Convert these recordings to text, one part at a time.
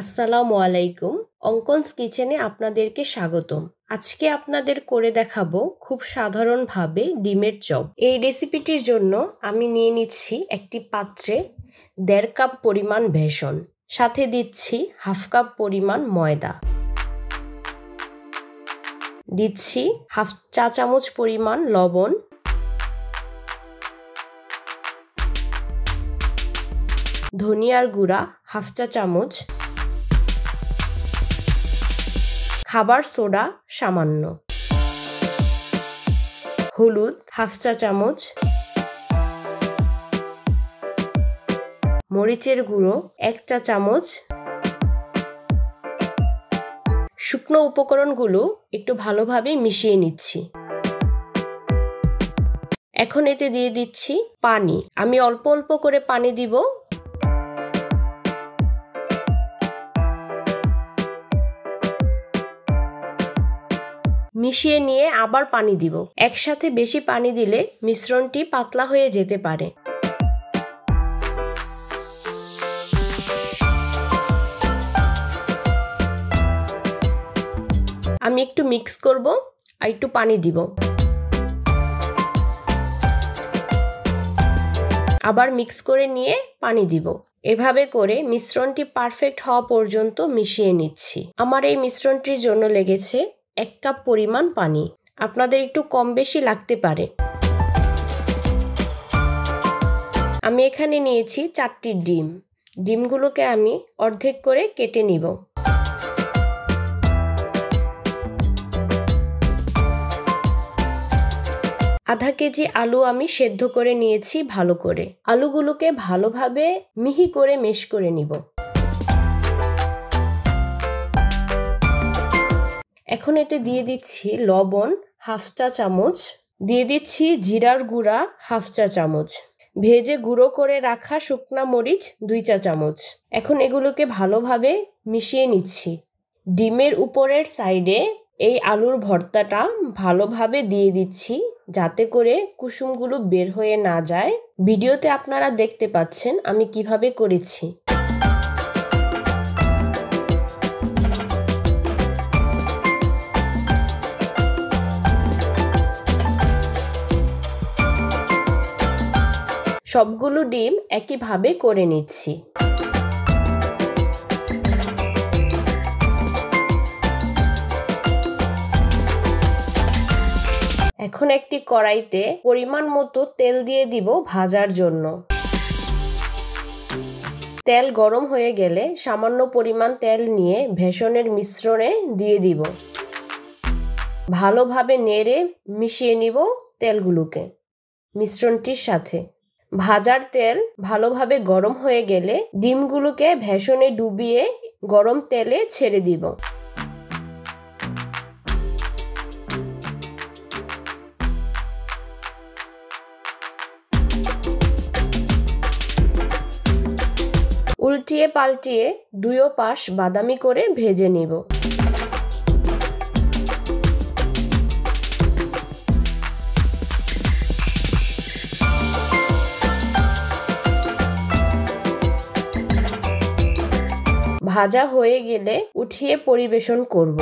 আসসালামু আলাইকুম। অঙ্কনস কিচেনে আপনাদেরকে স্বাগতম। আজকে আপনাদের করে দেখাবো খুব সাধারণভাবে ডিমের চপ। এই রেসিপিটির জন্য আমি নিয়ে নিচ্ছি একটি পাত্রে 1.5 কাপ পরিমাণ বেসন, সাথে দিচ্ছি 1/2 কাপ পরিমাণ ময়দা, দিচ্ছি 1/2 চা চামচ পরিমাণ লবণ, ধনিয়ার গুঁড়া 1/2 চা চামচ, খাবার সোডা সামান্য, হলুদ 1/2 চা চামচ, মরিচের গুঁড়ো 1 চা চামচ। শুকনো উপকরণগুলো একটু ভালোভাবে মিশিয়ে নিচ্ছি। এখন এতে দিয়ে দিচ্ছি পানি। আমি অল্প অল্প করে পানি দিব। মিশিয়ে নিয়ে আবার পানি দিব। একসাথে বেশি পানি দিলে মিশ্রণটি পাতলা হয়ে যেতে পারে। আমি একটু মিক্স করব আর একটু পানি দিব। আবার মিক্স করে নিয়ে পানি দিব। এভাবে করে মিশ্রণটি পারফেক্ট হওয়া পর্যন্ত মিশিয়ে নিচ্ছি। আমার এই মিশ্রণটির জন্য লেগেছে 1 কাপ পরিমাণ পানি। আপনাদের একটু কম বেশি লাগতে পারে। আমি এখানে নিয়েছি 4টি ডিম। ডিমগুলোকে আমি অর্ধেক করে কেটে নিব। আধা কেজি আলু আমি সেদ্ধ করে নিয়েছি ভালো করে। আলুগুলোকে ভালোভাবে মিহি করে মেশ করে নিব। এখন এতে দিয়ে দিচ্ছি লবণ 1/2 চা চামচ, দিয়ে দিচ্ছি জিরার গুঁড়া 1/2 চা চামচ, ভেজে গুঁড়ো করে রাখা শুকনা মরিচ 2 চা চামচ। এখন এগুলোকে ভালোভাবে মিশিয়ে নিচ্ছি। ডিমের উপরের সাইডে এই আলুর ভর্তাটা ভালোভাবে দিয়ে দিচ্ছি, যাতে করে কুসুমগুলো বের হয়ে না যায়। ভিডিওতে আপনারা দেখতে পাচ্ছেন আমি কিভাবে করেছি। সবগুলো ডিম একইভাবে করে নিচ্ছি। এখন একটি কড়াইতে পরিমাণ মতো তেল দিয়ে দিব ভাজার জন্য। তেল গরম হয়ে গেলে সামান্য পরিমাণ তেল নিয়ে বেসনের মিশ্রণে দিয়ে দিব। ভালোভাবে নেড়ে মিশিয়ে নিব তেলগুলোকে মিশ্রণটির সাথে। ভাজার তেল ভালোভাবে গরম হয়ে গেলে ডিমগুলোকে বেসনে ডুবিয়ে গরম তেলে ছেড়ে দিব। উল্টিয়ে পাল্টিয়ে দুই পাশ বাদামি করে ভেজে নিব। ভাজা হয়ে গেলে উঠিয়ে পরিবেশন করব।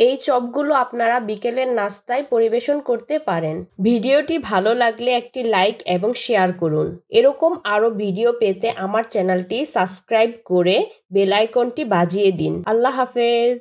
এই চপগুলো আপনারা বিকেলের নাস্তায় পরিবেশন করতে পারেন। ভিডিওটি ভালো লাগলে একটি লাইক এবং শেয়ার করুন। এরকম আরো ভিডিও পেতে আমার চ্যানেলটি সাবস্ক্রাইব করে বেল আইকনটি বাজিয়ে দিন। আল্লাহ হাফেজ।